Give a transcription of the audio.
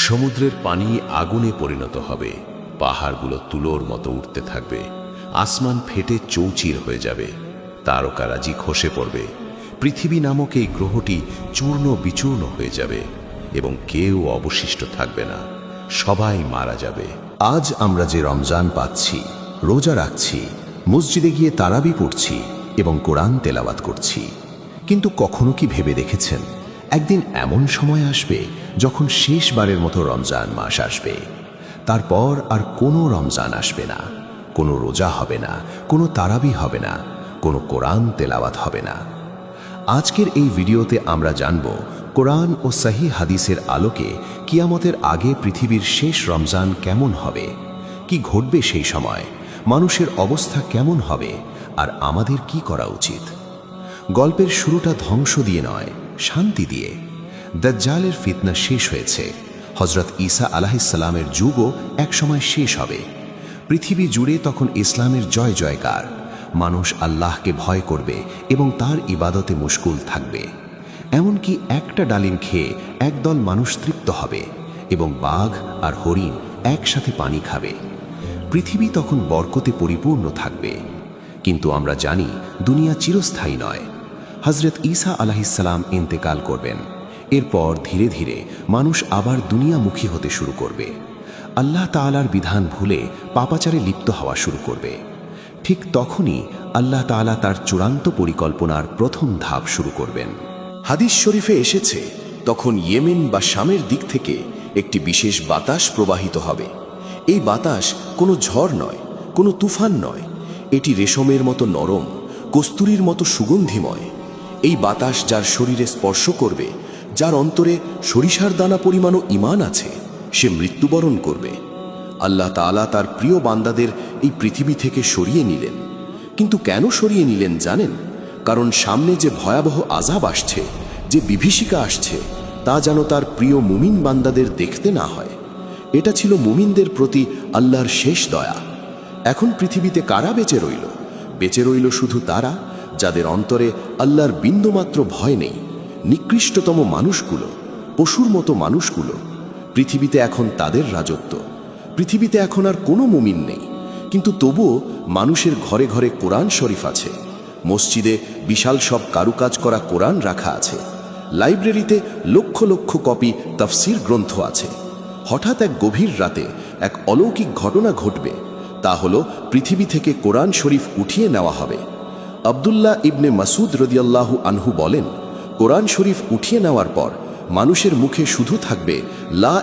সমুদ্রের পানি আগুনে পরিণত হবে, পাহাড়গুলো তুলোর মতো উঠতে থাকবে, আসমান ফেটে চৌচির হয়ে যাবে, তারকারাজি খসে পড়বে, পৃথিবী নামক এই গ্রহটি চূর্ণ বিচূর্ণ হয়ে যাবে এবং কেউ অবশিষ্ট থাকবে না, সবাই মারা যাবে। আজ আমরা যে রমজান পাচ্ছি, রোজা রাখছি, মসজিদে গিয়ে তারাবি পড়ছি এবং কোরআন তেলাওয়াত করছি, কিন্তু কখনো কি ভেবে দেখেছেন একদিন এমন সময় আসবে যখন শেষবারের মতো রমজান মাস আসবে, তারপর আর কোনো রমজান আসবে না, কোনো রোজা হবে না, কোনো তারাবি হবে না, কোনো কোরআন তেলাওয়াত হবে না। আজকের এই ভিডিওতে আমরা জানব কোরআন ও সহিহ হাদিসের আলোকে কিয়ামতের আগে পৃথিবীর শেষ রমজান কেমন হবে, কি ঘটবে সেই সময়, মানুষের অবস্থা কেমন হবে আর আমাদের কি করা উচিত। গল্পের শুরুটা ধ্বংস দিয়ে নয়, শান্তি দিয়ে। দাজ্জালের ফিতনা শেষ হয়েছে, হযরত ঈসা আলাইহিসসালামের যুগও একসময় শেষ হবে। পৃথিবী জুড়ে তখন ইসলামের জয় জয়কার, মানুষ আল্লাহকে ভয় করবে এবং তার ইবাদতে মশগুল থাকবে। এমনকি একটা ডালিম খেয়ে একদল মানুষ তৃপ্ত হবে এবং বাঘ আর হরিণ একসাথে পানি খাবে। পৃথিবী তখন বরকতে পরিপূর্ণ থাকবে। কিন্তু আমরা জানি দুনিয়া চিরস্থায়ী নয়। হযরত ঈসা আলাইহিসসালাম ইন্তেকাল করবেন, এরপর ধীরে ধীরে মানুষ আবার দুনিয়ামুখী হতে শুরু করবে, আল্লাহ তাআলার বিধান ভুলে পাপাচারে লিপ্ত হওয়া শুরু করবে। ঠিক তখনই আল্লাহ তাআলা তার চূড়ান্ত পরিকল্পনার প্রথম ধাপ শুরু করবেন। হাদিস শরীফে এসেছে, তখন ইয়েমেন বা শামের দিক থেকে একটি বিশেষ বাতাস প্রবাহিত হবে। এই বাতাস কোনো ঝড় নয়, কোনো তুফান নয়, এটি রেশমের মতো নরম, কস্তুরীর মতো সুগন্ধিময়। এই বাতাস যার শরীরে স্পর্শ করবে, যার অন্তরে সরিষার দানা পরিমাণও ঈমান আছে, সে মৃত্যুবরণ করবে। আল্লাহ তাআলা তার প্রিয় বান্দাদের এই পৃথিবী থেকে সরিয়ে নিলেন। কিন্তু কেন সরিয়ে নিলেন জানেন? কারণ সামনে যে ভয়াবহ আযাব আসছে, যে বিভীষিকা আসছে, তা যেন তার প্রিয় মুমিন বান্দাদের দেখতে না হয়। এটা ছিল মুমিনদের প্রতি আল্লাহর শেষ দয়া। এখন পৃথিবীতে কারা বেঁচে রইল? বেঁচে রইল শুধু তারা যাদের অন্তরে আল্লাহর বিন্দুমাত্র ভয় নেই। নিকৃষ্টতম মানুষগুলো, পশুর মতো মানুষগুলো। পৃথিবীতে এখন তাদের রাজত্ব। পৃথিবীতে এখন আর কোনো মুমিন নেই, কিন্তু তবুও মানুষের ঘরে ঘরে কোরআন শরীফ আছে। মসজিদে বিশাল সব কারুকাজ করা কোরআন রাখা আছে। লাইব্রেরিতে লক্ষ লক্ষ কপি তাফসির গ্রন্থ আছে। হঠাৎ এক গভীর রাতে এক অলৌকিক ঘটনা ঘটবে, তা হলো পৃথিবী থেকে কোরআন শরীফ উঠিয়ে নেওয়া হবে। আব্দুল্লাহ ইবনে মাসুদ রাদিয়াল্লাহু আনহু বলেন, কোরআন শরীফ উঠিয়ে নেওয়ার পর মানুষের মুখে শুধু থাকবে লা